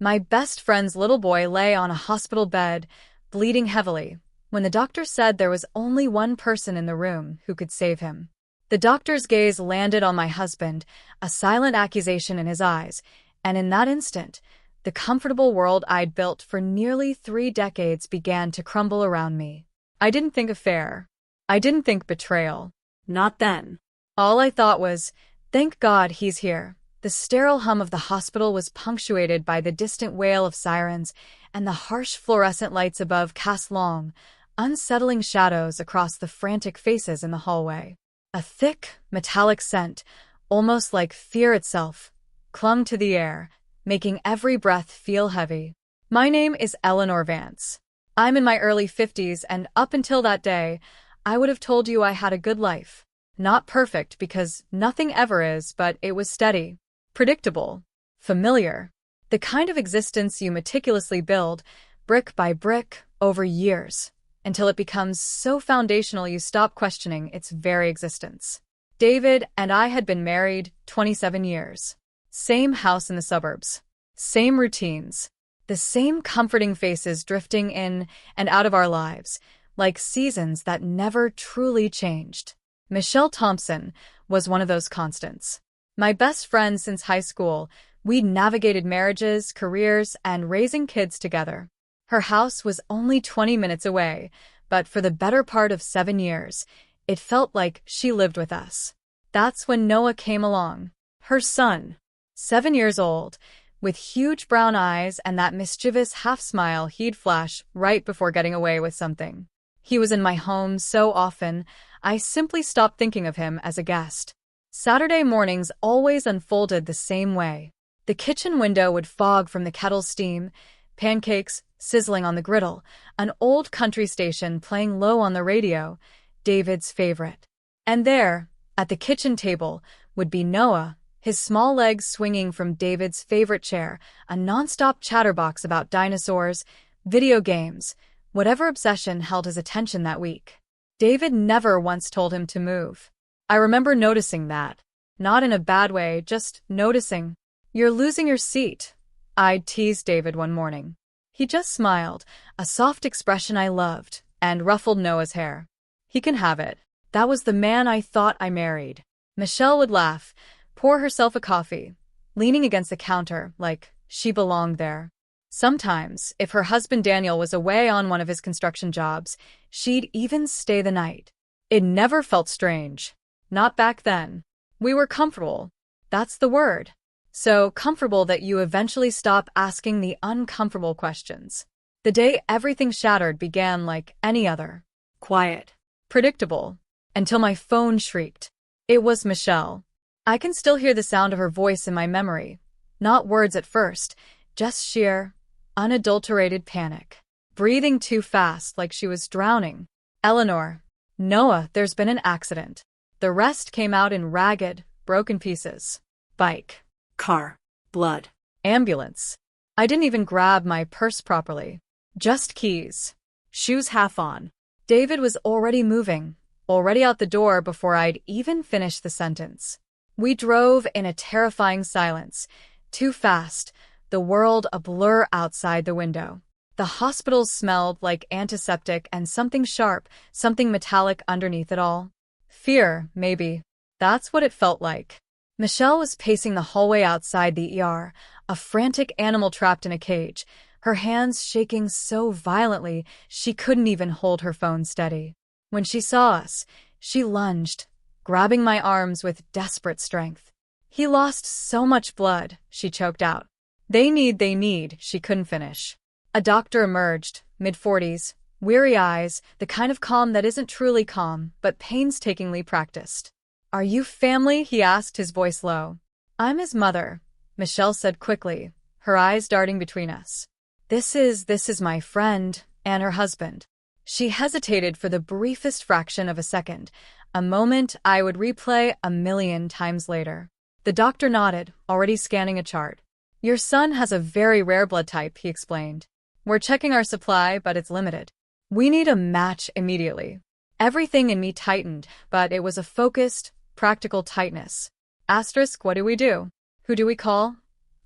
My best friend's little boy lay on a hospital bed, bleeding heavily, when the doctor said there was only one person in the room who could save him. The doctor's gaze landed on my husband, a silent accusation in his eyes, and in that instant, the comfortable world I'd built for nearly 3 decades began to crumble around me. I didn't think affair. I didn't think betrayal. Not then. All I thought was, thank God he's here. The sterile hum of the hospital was punctuated by the distant wail of sirens, and the harsh fluorescent lights above cast long, unsettling shadows across the frantic faces in the hallway. A thick, metallic scent, almost like fear itself, clung to the air, making every breath feel heavy. My name is Eleanor Vance. I'm in my early 50s, and up until that day, I would have told you I had a good life. Not perfect, because nothing ever is, but it was steady, predictable, familiar. The kind of existence you meticulously build, brick by brick, over years, until it becomes so foundational you stop questioning its very existence. David and I had been married 27 years. Same house in the suburbs. Same routines. The same comforting faces drifting in and out of our lives, like seasons that never truly changed. Michelle Thompson was one of those constants. My best friend since high school, we'd navigated marriages, careers, and raising kids together. Her house was only 20 minutes away, but for the better part of 7 years, it felt like she lived with us. That's when Noah came along. Her son, 7 years old, with huge brown eyes and that mischievous half-smile he'd flash right before getting away with something. He was in my home so often, I simply stopped thinking of him as a guest. Saturday mornings always unfolded the same way. The kitchen window would fog from the kettle's steam, pancakes sizzling on the griddle, an old country station playing low on the radio, David's favorite. And there, at the kitchen table, would be Noah, his small legs swinging from David's favorite chair, a nonstop chatterbox about dinosaurs, video games, whatever obsession held his attention that week. David never once told him to move. I remember noticing that. Not in a bad way, just noticing. "You're losing your seat," I'd teased David one morning. He just smiled, a soft expression I loved, and ruffled Noah's hair. "He can have it. That was the man I thought I married." Michelle would laugh, pour herself a coffee, leaning against the counter like she belonged there. Sometimes, if her husband Daniel was away on one of his construction jobs, she'd even stay the night. It never felt strange. Not back then. We were comfortable. That's the word. So comfortable that you eventually stop asking the uncomfortable questions. The day everything shattered began like any other. Quiet. Predictable. Until my phone shrieked. It was Michelle. I can still hear the sound of her voice in my memory. Not words at first, just sheer, unadulterated panic. Breathing too fast like she was drowning. "Eleanor. Noah, there's been an accident." The rest came out in ragged, broken pieces. Bike. Car. Blood. Ambulance. I didn't even grab my purse properly. Just keys. Shoes half on. David was already moving, already out the door before I'd even finished the sentence. We drove in a terrifying silence. Too fast, the world a blur outside the window. The hospital smelled like antiseptic and something sharp, something metallic underneath it all. Fear, maybe. That's what it felt like. Michelle was pacing the hallway outside the ER, a frantic animal trapped in a cage, her hands shaking so violently she couldn't even hold her phone steady. When she saw us, she lunged, grabbing my arms with desperate strength. "He lost so much blood," she choked out. They need, she couldn't finish. A doctor emerged, mid-40s, weary eyes, the kind of calm that isn't truly calm, but painstakingly practiced. "Are you family?" he asked, his voice low. "I'm his mother," Michelle said quickly, her eyes darting between us. This is my friend, and her husband." She hesitated for the briefest fraction of a second, a moment I would replay 1,000,000 times later. The doctor nodded, already scanning a chart. "Your son has a very rare blood type," he explained. "We're checking our supply, but it's limited. We need a match immediately." Everything in me tightened, but it was a focused, practical tightness. Asterisk, what do we do? Who do we call?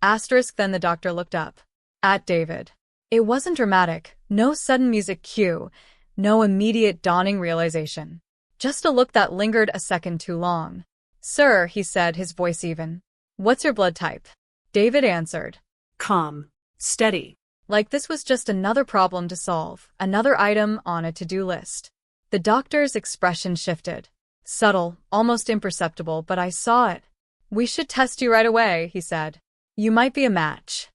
Asterisk, then the doctor looked up. at David. It wasn't dramatic, no sudden music cue, no immediate dawning realization. Just a look that lingered a second too long. "Sir," he said, his voice even. "What's your blood type?" David answered. Calm. Steady. Like this was just another problem to solve, another item on a to-do list. The doctor's expression shifted. Subtle, almost imperceptible, but I saw it. "We should test you right away," he said. "You might be a match."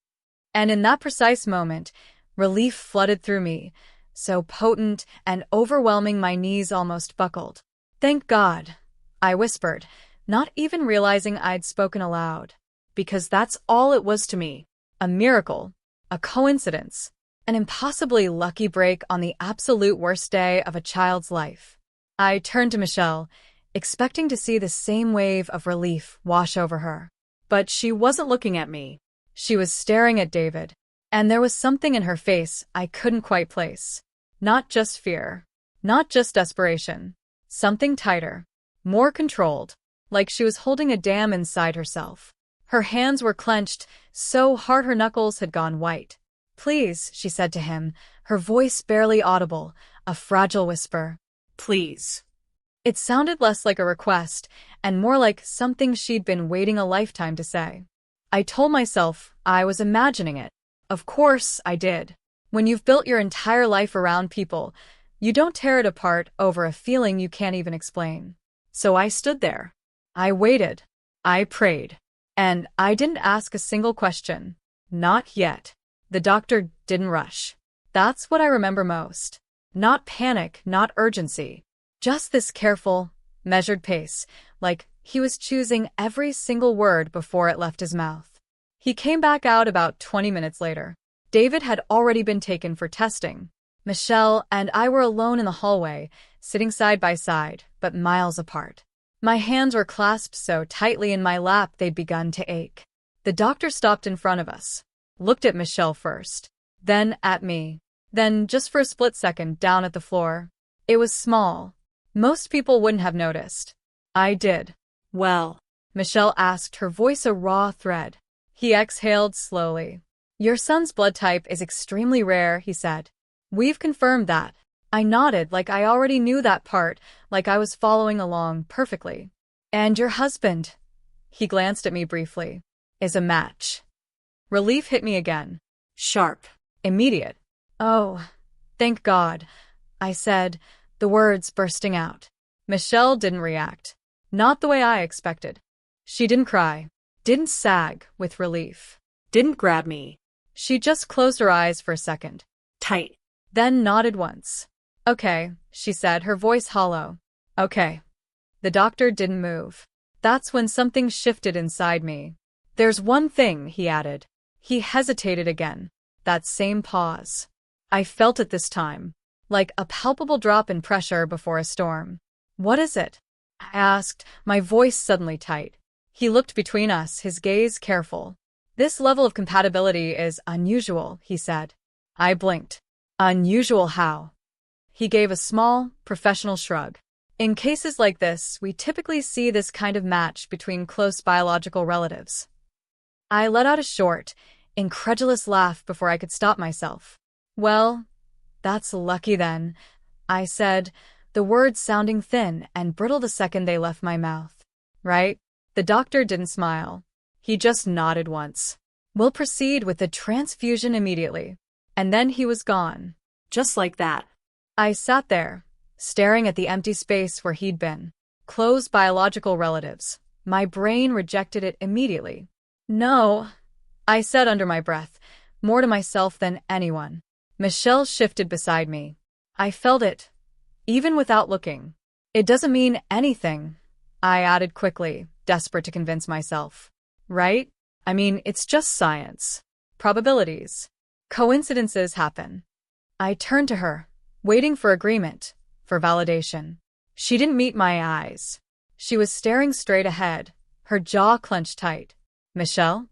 And in that precise moment, relief flooded through me, so potent and overwhelming my knees almost buckled. "Thank God," I whispered, not even realizing I'd spoken aloud. Because that's all it was to me. A miracle. A coincidence. An impossibly lucky break on the absolute worst day of a child's life. I turned to Michelle, expecting to see the same wave of relief wash over her. But she wasn't looking at me. She was staring at David, and there was something in her face I couldn't quite place. Not just fear. Not just desperation. Something tighter. More controlled. Like she was holding a dam inside herself. Her hands were clenched, so hard her knuckles had gone white. "Please," she said to him, her voice barely audible, a fragile whisper. "Please." It sounded less like a request, and more like something she'd been waiting a lifetime to say. I told myself I was imagining it. Of course I did. When you've built your entire life around people, you don't tear it apart over a feeling you can't even explain. So I stood there. I waited. I prayed. And I didn't ask a single question. Not yet. The doctor didn't rush. That's what I remember most. Not panic, not urgency. Just this careful, measured pace, like he was choosing every single word before it left his mouth. He came back out about 20 minutes later. David had already been taken for testing. Michelle and I were alone in the hallway, sitting side by side, but miles apart. My hands were clasped so tightly in my lap they'd begun to ache. The doctor stopped in front of us, looked at Michelle first, then at me, then just for a split second down at the floor. It was small. Most people wouldn't have noticed. I did. "Well," Michelle asked, her voice a raw thread. He exhaled slowly. "Your son's blood type is extremely rare," he said. "We've confirmed that." I nodded like I already knew that part, like I was following along perfectly. "And your husband," he glanced at me briefly, "is a match." Relief hit me again. Sharp. Immediate. "Oh, thank God," I said, the words bursting out. Michelle didn't react. Not the way I expected. She didn't cry. Didn't sag with relief. Didn't grab me. She just closed her eyes for a second. Tight. Then nodded once. "Okay," she said, her voice hollow. "Okay." The doctor didn't move. That's when something shifted inside me. "There's one thing," he added. He hesitated again. That same pause. I felt it this time. Like a palpable drop in pressure before a storm. "What is it?" I asked, my voice suddenly tight. He looked between us, his gaze careful. "This level of compatibility is unusual," he said. I blinked. "Unusual how?" He gave a small, professional shrug. "In cases like this, we typically see this kind of match between close biological relatives." I let out a short, incredulous laugh before I could stop myself. "Well, that's lucky then," I said, the words sounding thin and brittle the second they left my mouth. "Right?" The doctor didn't smile. He just nodded once. "We'll proceed with the transfusion immediately." And then he was gone. Just like that. I sat there, staring at the empty space where he'd been. Close biological relatives. My brain rejected it immediately. "No," I said under my breath, more to myself than anyone. Michelle shifted beside me. I felt it, even without looking. "It doesn't mean anything," I added quickly, desperate to convince myself. "Right? I mean, it's just science. Probabilities. Coincidences happen." I turned to her, waiting for agreement, for validation. She didn't meet my eyes. She was staring straight ahead, her jaw clenched tight. "Michelle?"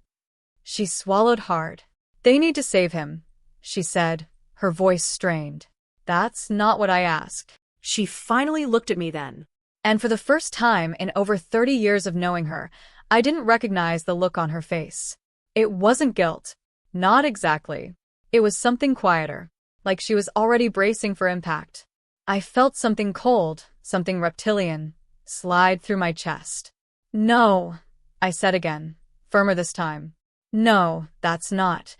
She swallowed hard. "They need to save him," she said, her voice strained. "That's not what I asked." She finally looked at me then. And for the first time in over 30 years of knowing her, I didn't recognize the look on her face. It wasn't guilt, Not exactly. It was something quieter, like she was already bracing for impact. I felt something cold, something reptilian, slide through my chest. No, I said again, firmer this time. No, that's not.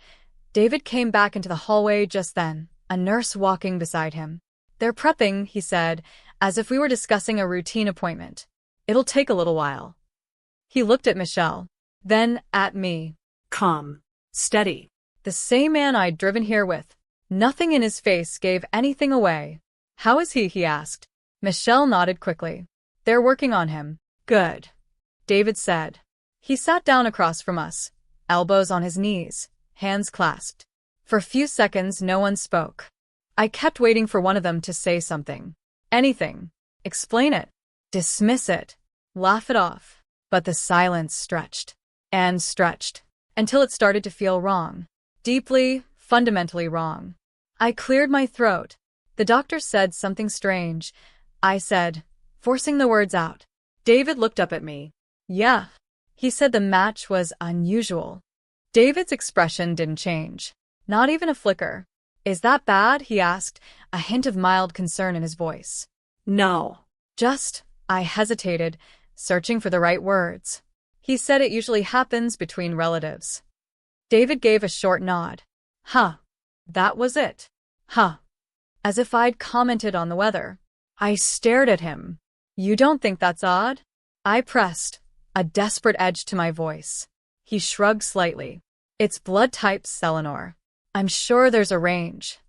David came back into the hallway just then, a nurse walking beside him. They're prepping, he said, as if we were discussing a routine appointment. It'll take a little while. He looked at Michelle, then at me. Calm. Steady. The same man I'd driven here with. Nothing in his face gave anything away. How is he? He asked. Michelle nodded quickly. They're working on him. Good. David said. He sat down across from us, elbows on his knees, hands clasped. For a few seconds, no one spoke. I kept waiting for one of them to say something. Anything. Explain it. Dismiss it. Laugh it off. But the silence stretched. And stretched. Until it started to feel wrong. Deeply, fundamentally wrong. I cleared my throat. The doctor said something strange. I said, forcing the words out. David looked up at me. Yeah. He said the match was unusual. David's expression didn't change. Not even a flicker. Is that bad? He asked, a hint of mild concern in his voice. No. Just, I hesitated, searching for the right words. He said it usually happens between relatives. David gave a short nod. Huh. That was it. Huh. As if I'd commented on the weather. I stared at him. You don't think that's odd? I pressed, a desperate edge to my voice. He shrugged slightly. It's blood type Selenor. I'm sure there's a range.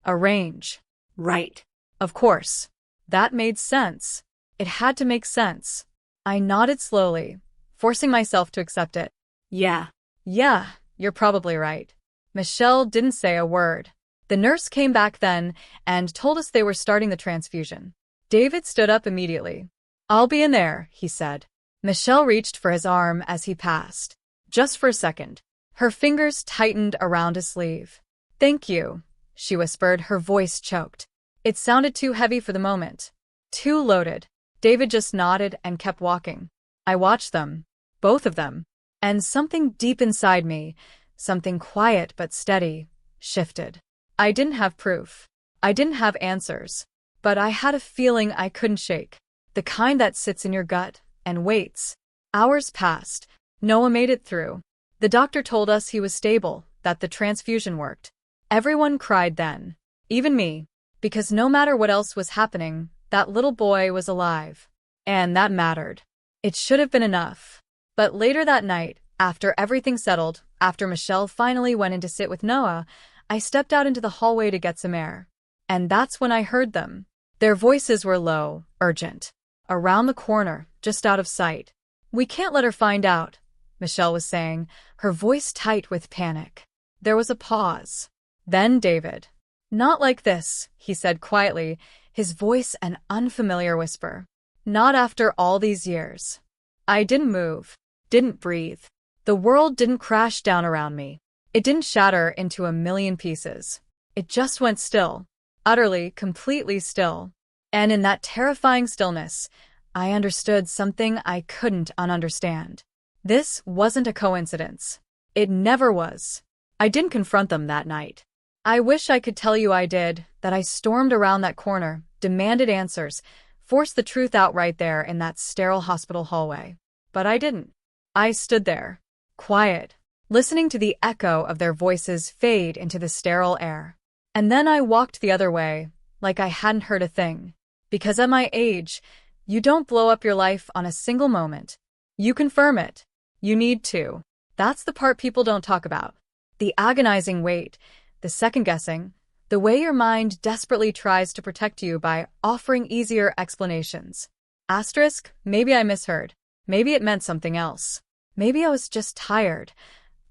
A range. Right. Of course. That made sense. It had to make sense. I nodded slowly, forcing myself to accept it. Yeah. Yeah, you're probably right. Michelle didn't say a word. The nurse came back then and told us they were starting the transfusion. David stood up immediately. I'll be in there, he said. Michelle reached for his arm as he passed. Just for a second. Her fingers tightened around his sleeve. Thank you, she whispered, her voice choked. It sounded too heavy for the moment. Too loaded. David just nodded and kept walking. I watched them. Both of them. And something deep inside me, something quiet but steady, shifted. I didn't have proof. I didn't have answers. But I had a feeling I couldn't shake. The kind that sits in your gut and waits. Hours passed. Noah made it through. The doctor told us he was stable, that the transfusion worked. Everyone cried then. Even me. Because no matter what else was happening, that little boy was alive. And that mattered. It should have been enough. But later that night, after everything settled, after Michelle finally went in to sit with Noah, I stepped out into the hallway to get some air. And that's when I heard them. Their voices were low, urgent. Around the corner, just out of sight. We can't let her find out, Michelle was saying, her voice tight with panic. There was a pause. Then David. Not like this, he said quietly, his voice an unfamiliar whisper. Not after all these years. I didn't move, didn't breathe. The world didn't crash down around me. It didn't shatter into a million pieces. It just went still. Utterly, completely still. And in that terrifying stillness, I understood something I couldn't ununderstand. This wasn't a coincidence. It never was. I didn't confront them that night. I wish I could tell you I did, that I stormed around that corner, demanded answers, forced the truth out right there in that sterile hospital hallway. But I didn't. I stood there, quiet, listening to the echo of their voices fade into the sterile air. And then I walked the other way, like I hadn't heard a thing. Because at my age, you don't blow up your life on a single moment. You confirm it. You need to. That's the part people don't talk about. The agonizing wait, the second-guessing, the way your mind desperately tries to protect you by offering easier explanations. Asterisk, maybe I misheard. Maybe it meant something else. Maybe I was just tired.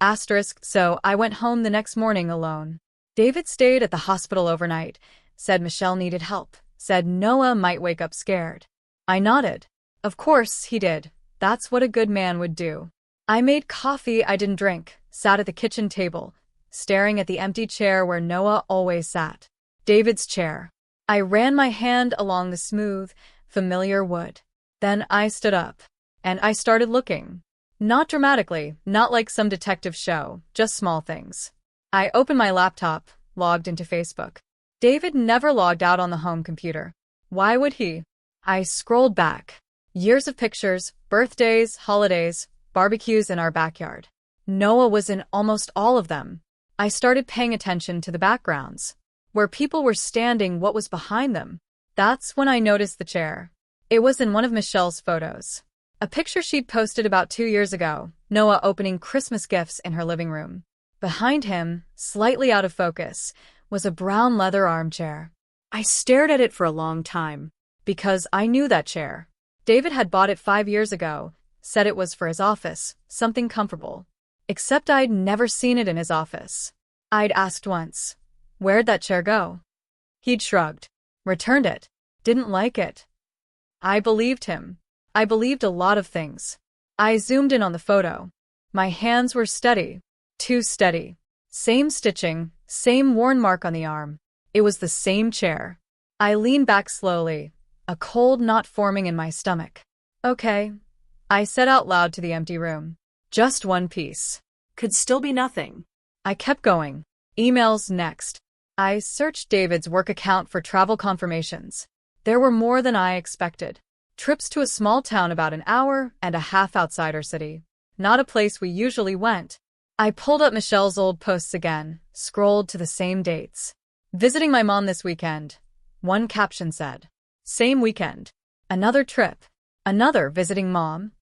Asterisk, so I went home the next morning alone. David stayed at the hospital overnight, said Michelle needed help, said Noah might wake up scared. I nodded. Of course he did. That's what a good man would do. I made coffee I didn't drink, sat at the kitchen table, staring at the empty chair where Noah always sat. David's chair. I ran my hand along the smooth, familiar wood. Then I stood up. And I started looking. Not dramatically, not like some detective show, just small things. I opened my laptop, logged into Facebook. David never logged out on the home computer. Why would he? I scrolled back. Years of pictures, birthdays, holidays, barbecues in our backyard. Noah was in almost all of them. I started paying attention to the backgrounds. Where people were standing, what was behind them? That's when I noticed the chair. It was in one of Michelle's photos. A picture she'd posted about 2 years ago, Noah opening Christmas gifts in her living room. Behind him, slightly out of focus, was a brown leather armchair. I stared at it for a long time. Because I knew that chair. David had bought it 5 years ago, said it was for his office, something comfortable. Except I'd never seen it in his office. I'd asked once, "Where'd that chair go?" He'd shrugged, returned it, didn't like it. I believed him. I believed a lot of things. I zoomed in on the photo. My hands were steady. Too steady. Same stitching, same worn mark on the arm. It was the same chair. I leaned back slowly, a cold knot forming in my stomach. Okay, I said out loud to the empty room. Just one piece. Could still be nothing. I kept going. Emails next. I searched David's work account for travel confirmations. There were more than I expected. Trips to a small town about an hour and a half outside our city. Not a place we usually went. I pulled up Michelle's old posts again, scrolled to the same dates. Visiting my mom this weekend. One caption said. Same weekend. Another trip. Another visiting mom.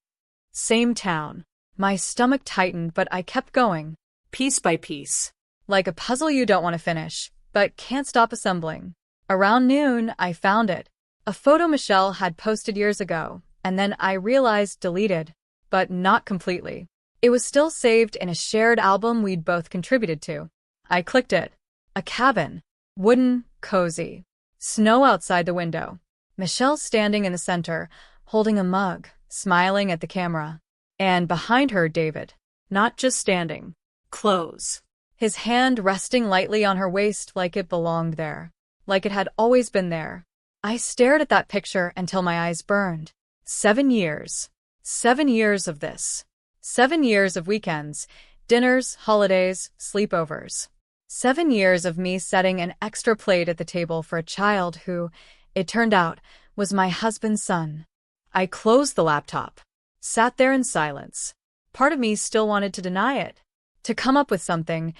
Same town. My stomach tightened, but I kept going. Piece by piece. Like a puzzle you don't want to finish, but can't stop assembling. Around noon, I found it. A photo Michelle had posted years ago, and then I realized deleted, but not completely. It was still saved in a shared album we'd both contributed to. I clicked it. A cabin. Wooden, cozy. Snow outside the window. Michelle standing in the center, holding a mug, smiling at the camera. And behind her, David. Not just standing. Close. His hand resting lightly on her waist like it belonged there. Like it had always been there. I stared at that picture until my eyes burned. 7 years. 7 years of this. 7 years of weekends, dinners, holidays, sleepovers. 7 years of me setting an extra plate at the table for a child who, it turned out, was my husband's son. I closed the laptop. Sat there in silence. Part of me still wanted to deny it. To come up with something,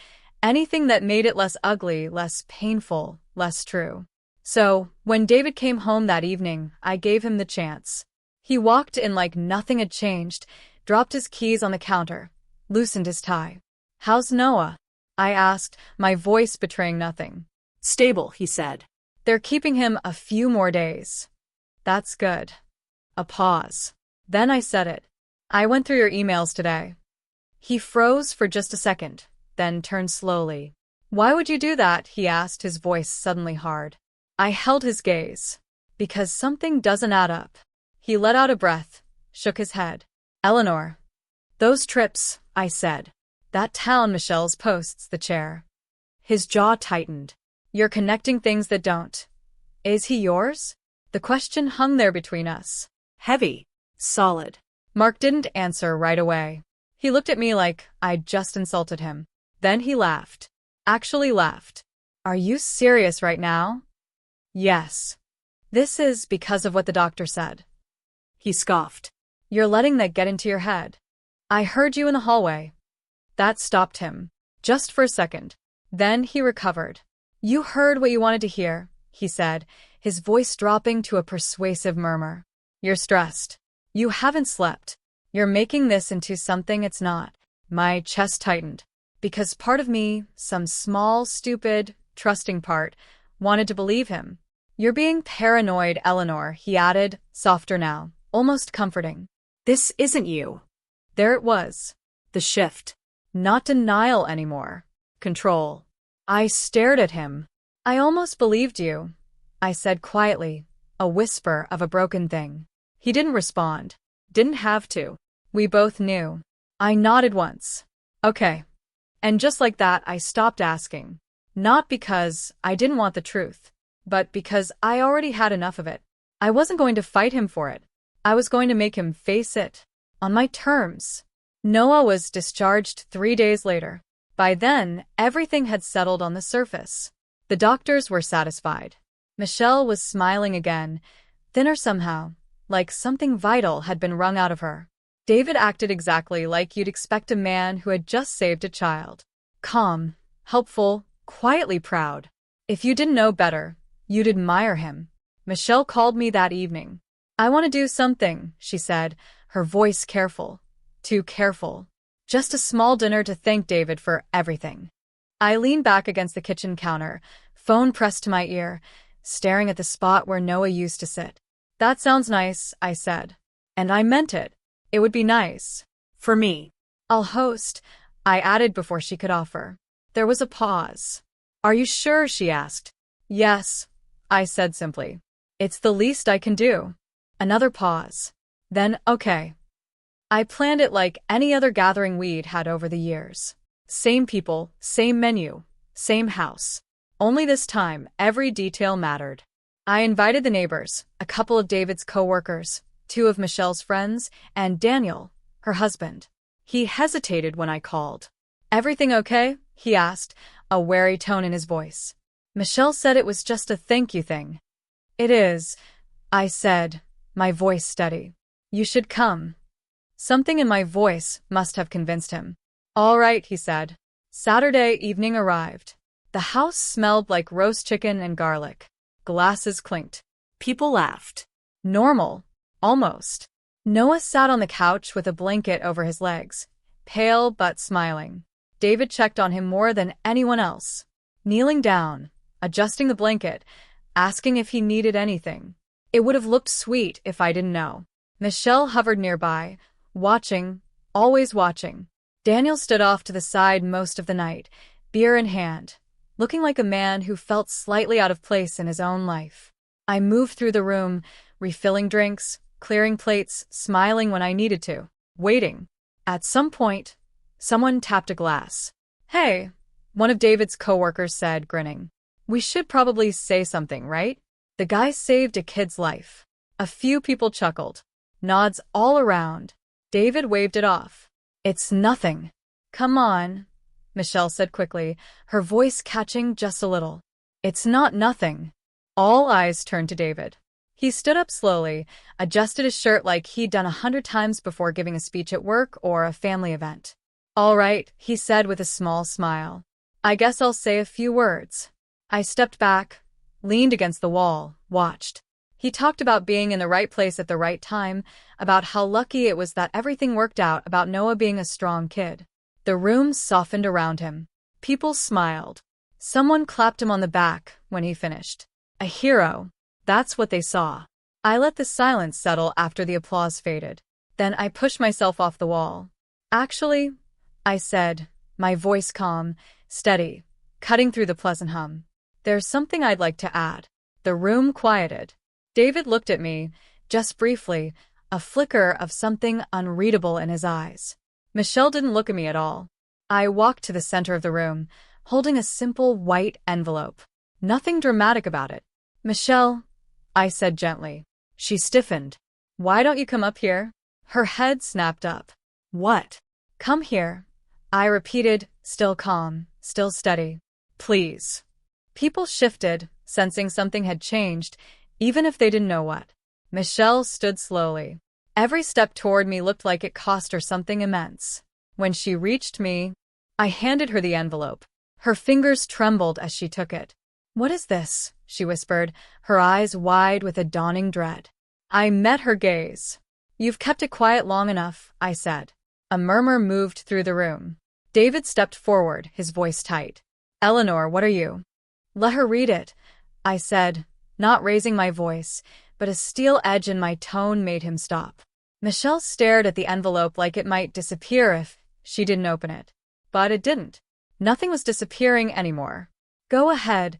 anything that made it less ugly, less painful, less true. So, when David came home that evening, I gave him the chance. He walked in like nothing had changed, dropped his keys on the counter, loosened his tie. How's Noah? I asked, my voice betraying nothing. Stable, he said. They're keeping him a few more days. That's good. A pause. Then I said it. I went through your emails today. He froze for just a second, then turned slowly. Why would you do that? He asked, his voice suddenly hard. I held his gaze. Because something doesn't add up. He let out a breath, shook his head. Eleanor. Those trips, I said. That town, Michelle's posts, the chair. His jaw tightened. You're connecting things that don't. Is he yours? The question hung there between us. Heavy. Solid. Mark didn't answer right away. He looked at me like I'd just insulted him. Then he laughed. Actually laughed. Are you serious right now? Yes. This is because of what the doctor said. He scoffed. You're letting that get into your head. I heard you in the hallway. That stopped him. Just for a second. Then he recovered. You heard what you wanted to hear, he said, his voice dropping to a persuasive murmur. You're stressed. You haven't slept. You're making this into something it's not. My chest tightened. Because part of me, some small, stupid, trusting part, wanted to believe him. You're being paranoid, Eleanor, he added, softer now, almost comforting. This isn't you. There it was. The shift. Not denial anymore. Control. I stared at him. I almost believed you, I said quietly, a whisper of a broken thing. He didn't respond. Didn't have to. We both knew. I nodded once. Okay. And just like that, I stopped asking. Not because I didn't want the truth, but because I already had enough of it. I wasn't going to fight him for it. I was going to make him face it. On my terms. Noah was discharged 3 days later. By then, everything had settled on the surface. The doctors were satisfied. Michelle was smiling again, thinner somehow, like something vital had been wrung out of her. David acted exactly like you'd expect a man who had just saved a child. Calm, helpful, quietly proud. If you didn't know better, you'd admire him. Michelle called me that evening. "I want to do something," she said, her voice careful. Too careful. "Just a small dinner to thank David for everything." I leaned back against the kitchen counter, phone pressed to my ear, staring at the spot where Noah used to sit. "That sounds nice," I said. And I meant it. It would be nice. For me. "I'll host," I added before she could offer. There was a pause. "Are you sure?" she asked. "Yes," I said simply. "It's the least I can do." Another pause. Then, "Okay." I planned it like any other gathering we'd had over the years. Same people, same menu, same house. Only this time, every detail mattered. I invited the neighbors, a couple of David's co-workers, 2 of Michelle's friends, and Daniel, her husband. He hesitated when I called. "Everything okay?" he asked, a wary tone in his voice. "Michelle said it was just a thank you thing." "It is," I said, my voice steady. "You should come." Something in my voice must have convinced him. "All right," he said. Saturday evening arrived. The house smelled like roast chicken and garlic. Glasses clinked. People laughed. Normal. Almost. Noah sat on the couch with a blanket over his legs, pale but smiling. David checked on him more than anyone else, kneeling down, adjusting the blanket, asking if he needed anything. It would have looked sweet if I didn't know. Michelle hovered nearby, watching, always watching. Daniel stood off to the side most of the night, beer in hand, looking like a man who felt slightly out of place in his own life. I moved through the room, refilling drinks, clearing plates, smiling when I needed to, waiting. At some point, someone tapped a glass. "Hey," one of David's coworkers said, grinning. "We should probably say something, right? The guy saved a kid's life." A few people chuckled. Nods all around. David waved it off. "It's nothing." "Come on," Michelle said quickly, her voice catching just a little. "It's not nothing." All eyes turned to David. He stood up slowly, adjusted his shirt like he'd done 100 times before giving a speech at work or a family event. "All right," he said with a small smile. "I guess I'll say a few words." I stepped back, leaned against the wall, watched. He talked about being in the right place at the right time, about how lucky it was that everything worked out, about Noah being a strong kid. The room softened around him. People smiled. Someone clapped him on the back when he finished. A hero. That's what they saw. I let the silence settle after the applause faded. Then I pushed myself off the wall. "Actually," I said, my voice calm, steady, cutting through the pleasant hum. "There's something I'd like to add." The room quieted. David looked at me, just briefly, a flicker of something unreadable in his eyes. Michelle didn't look at me at all. I walked to the center of the room, holding a simple white envelope. Nothing dramatic about it. "Michelle," I said gently. She stiffened. "Why don't you come up here?" Her head snapped up. "What?" "Come here," I repeated, still calm, still steady. "Please." People shifted, sensing something had changed, even if they didn't know what. Michelle stood slowly. Every step toward me looked like it cost her something immense. When she reached me, I handed her the envelope. Her fingers trembled as she took it. "What is this?" she whispered, her eyes wide with a dawning dread. I met her gaze. "You've kept it quiet long enough," I said. A murmur moved through the room. David stepped forward, his voice tight. "Eleanor, what are you?" "Let her read it," I said, not raising my voice, but a steel edge in my tone made him stop. Michelle stared at the envelope like it might disappear if she didn't open it. But it didn't. Nothing was disappearing anymore. "Go ahead,"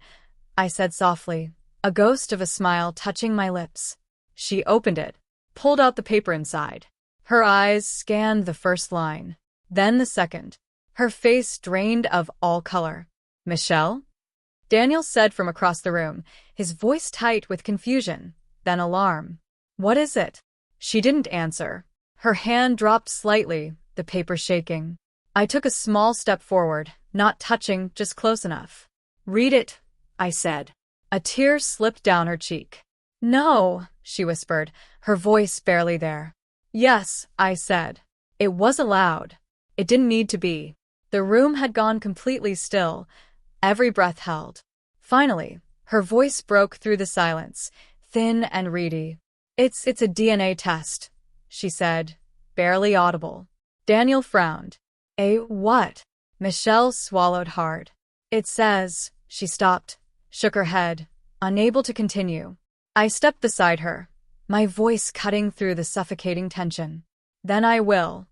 I said softly, a ghost of a smile touching my lips. She opened it, pulled out the paper inside. Her eyes scanned the first line, then the second. Her face drained of all color. "Michelle?" Daniel said from across the room, his voice tight with confusion, then alarm. "What is it?" She didn't answer. Her hand dropped slightly, the paper shaking. I took a small step forward, not touching, just close enough. Read it, I said. A tear slipped down her cheek. No, she whispered, her voice barely there. Yes, I said. It wasn't loud. It didn't need to be. The room had gone completely still, every breath held. Finally, her voice broke through the silence, thin and reedy. It's a DNA test, she said, barely audible. Daniel frowned. A what? Michelle swallowed hard. It says, she stopped, shook her head, unable to continue. I stepped beside her, my voice cutting through the suffocating tension. Then I will.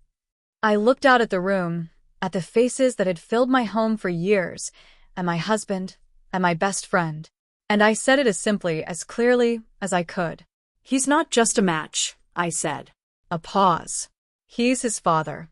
I looked out at the room, at the faces that had filled my home for years, and my husband, and my best friend. And I said it as simply, as clearly as I could. He's not just a match, I said. A pause. He's his father.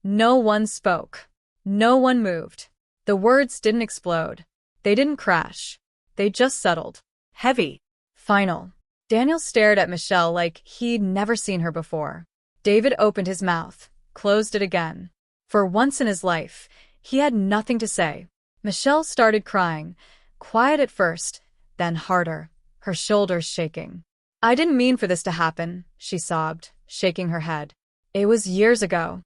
No one spoke. No one moved. The words didn't explode. They didn't crash. They just settled. Heavy. Final. Daniel stared at Michelle like he'd never seen her before. David opened his mouth, closed it again. For once in his life, he had nothing to say. Michelle started crying, quiet at first, then harder, her shoulders shaking. I didn't mean for this to happen, she sobbed, shaking her head. It was years ago.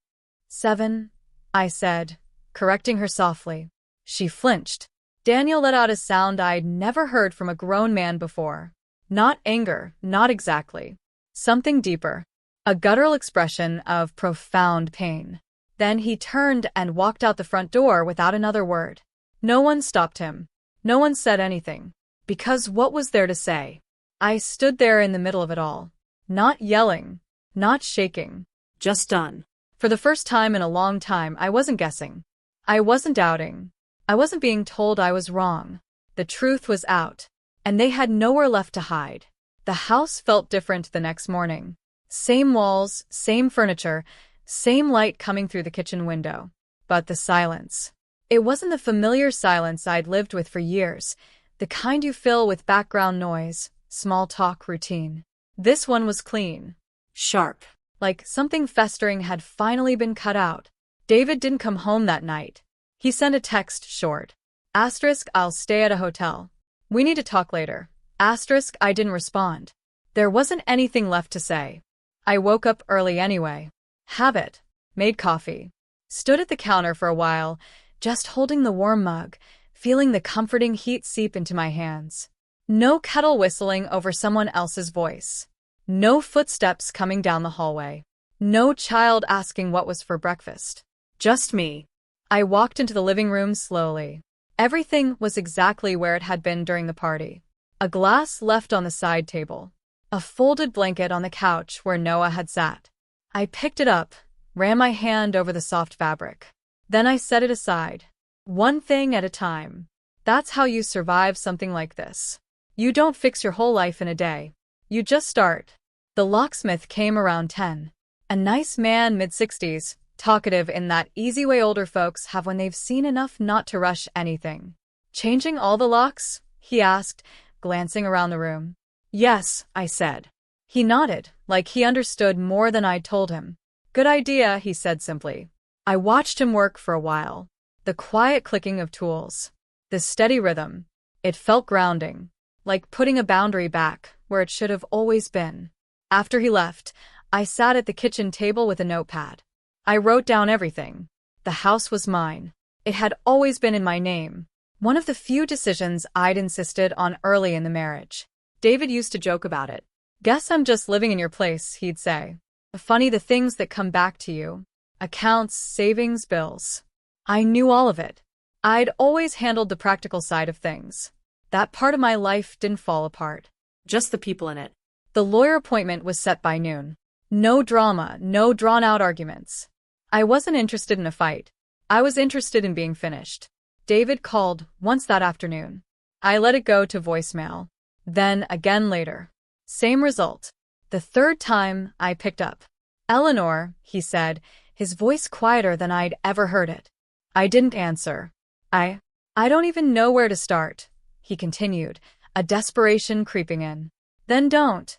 7, I said, correcting her softly. She flinched. Daniel let out a sound I'd never heard from a grown man before. Not anger, not exactly. Something deeper. A guttural expression of profound pain. Then he turned and walked out the front door without another word. No one stopped him. No one said anything. Because what was there to say? I stood there in the middle of it all. Not yelling. Not shaking. Just done. For the first time in a long time, I wasn't guessing. I wasn't doubting. I wasn't being told I was wrong. The truth was out. And they had nowhere left to hide. The house felt different the next morning. Same walls, same furniture, same light coming through the kitchen window. But the silence. It wasn't the familiar silence I'd lived with for years, the kind you fill with background noise, small talk routine. This one was clean. Sharp. Like something festering had finally been cut out. David didn't come home that night. He sent a text short. Asterisk, I'll stay at a hotel. We need to talk later. Asterisk, I didn't respond. There wasn't anything left to say. I woke up early anyway. Habit. Made coffee. Stood at the counter for a while, just holding the warm mug, feeling the comforting heat seep into my hands. No kettle whistling over someone else's voice. No footsteps coming down the hallway. No child asking what was for breakfast. Just me. I walked into the living room slowly. Everything was exactly where it had been during the party. A glass left on the side table. A folded blanket on the couch where Noah had sat. I picked it up, ran my hand over the soft fabric. Then I set it aside. One thing at a time. That's how you survive something like this. You don't fix your whole life in a day. You just start. The locksmith came around 10. A nice man, mid-60s, talkative in that easy way older folks have when they've seen enough not to rush anything. Changing all the locks? He asked, glancing around the room. Yes, I said. He nodded, like he understood more than I'd told him. Good idea, he said simply. I watched him work for a while. The quiet clicking of tools. The steady rhythm. It felt grounding. Like putting a boundary back where it should have always been. After he left, I sat at the kitchen table with a notepad. I wrote down everything. The house was mine. It had always been in my name. One of the few decisions I'd insisted on early in the marriage. David used to joke about it. Guess I'm just living in your place, he'd say. Funny the things that come back to you. Accounts, savings, bills. I knew all of it. I'd always handled the practical side of things. That part of my life didn't fall apart. Just the people in it. The lawyer appointment was set by noon. No drama, no drawn-out arguments. I wasn't interested in a fight. I was interested in being finished. David called once that afternoon. I let it go to voicemail. Then again later. Same result. The third time, I picked up. Eleanor, he said, his voice quieter than I'd ever heard it. I didn't answer. I don't even know where to start, he continued, a desperation creeping in. Then don't,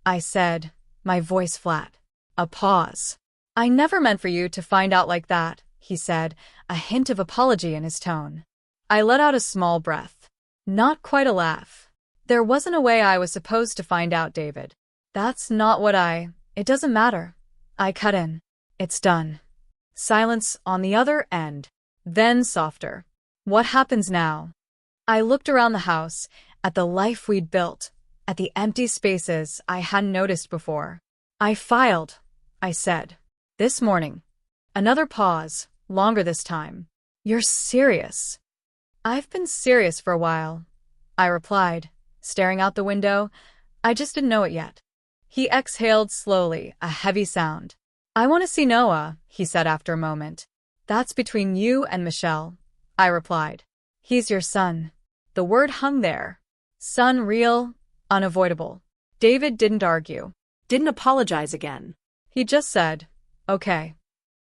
I said, my voice flat. A pause. I never meant for you to find out like that, he said, a hint of apology in his tone. I let out a small breath. Not quite a laugh. There wasn't a way I was supposed to find out, David. That's not what It doesn't matter. I cut in. It's done. Silence on the other end. Then softer. What happens now? I looked around the house, at the life we'd built, at the empty spaces I hadn't noticed before. I filed, I said. This morning. Another pause, longer this time. You're serious? I've been serious for a while, I replied, staring out the window. I just didn't know it yet. He exhaled slowly, a heavy sound. I want to see Noah, he said after a moment. That's between you and Michelle, I replied. He's your son. The word hung there. Son, real, unavoidable. David didn't argue. Didn't apologize again. He just said, okay.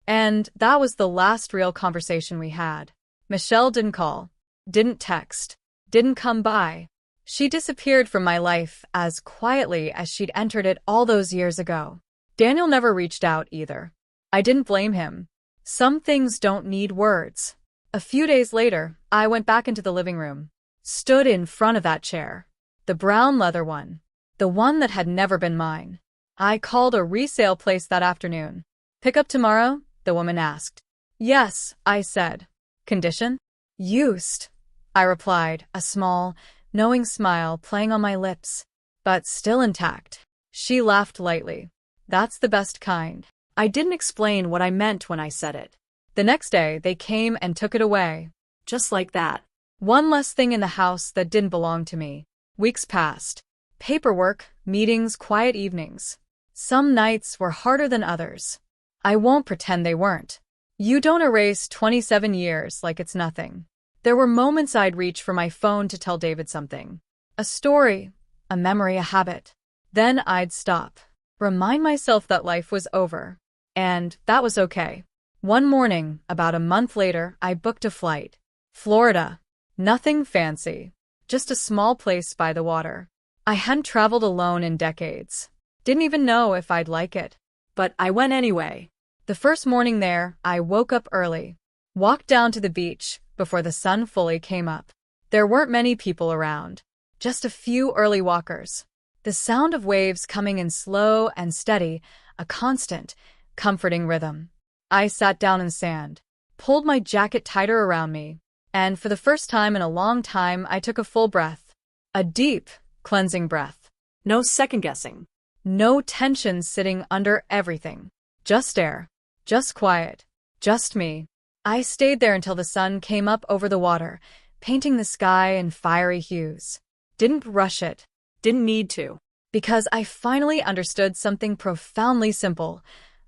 And that was the last real conversation we had. Michelle didn't call, didn't text, didn't come by. She disappeared from my life as quietly as she'd entered it all those years ago. Daniel never reached out either. I didn't blame him. Some things don't need words. A few days later, I went back into the living room. Stood in front of that chair. The brown leather one. The one that had never been mine. I called a resale place that afternoon. Pick up tomorrow? The woman asked. Yes, I said. Condition? Used, I replied, a small, knowing smile playing on my lips. But still intact. She laughed lightly. That's the best kind. I didn't explain what I meant when I said it. The next day, they came and took it away. Just like that. One less thing in the house that didn't belong to me. Weeks passed. Paperwork, meetings, quiet evenings. Some nights were harder than others. I won't pretend they weren't. You don't erase 27 years like it's nothing. There were moments I'd reach for my phone to tell David something. A story, a memory, a habit. Then I'd stop. Remind myself that life was over. And that was okay. One morning, about a month later, I booked a flight. Florida. Nothing fancy. Just a small place by the water. I hadn't traveled alone in decades. Didn't even know if I'd like it. But I went anyway. The first morning there, I woke up early. Walked down to the beach before the sun fully came up. There weren't many people around. Just a few early walkers. The sound of waves coming in slow and steady, a constant, comforting rhythm. I sat down in sand, pulled my jacket tighter around me, and for the first time in a long time I took a full breath. A deep, cleansing breath. No second-guessing. No tension sitting under everything. Just air. Just quiet. Just me. I stayed there until the sun came up over the water, painting the sky in fiery hues. Didn't rush it. Didn't need to. Because I finally understood something profoundly simple.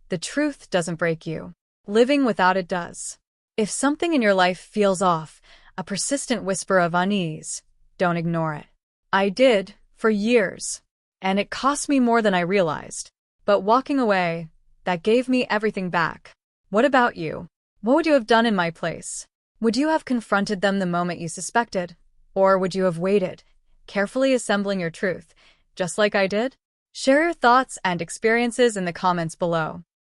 The truth doesn't break you. Living without it does. If something in your life feels off, a persistent whisper of unease, don't ignore it. I did, for years. And it cost me more than I realized. But walking away, that gave me everything back. What about you? What would you have done in my place? Would you have confronted them the moment you suspected? Or would you have waited, carefully assembling your truth, just like I did? Share your thoughts and experiences in the comments below.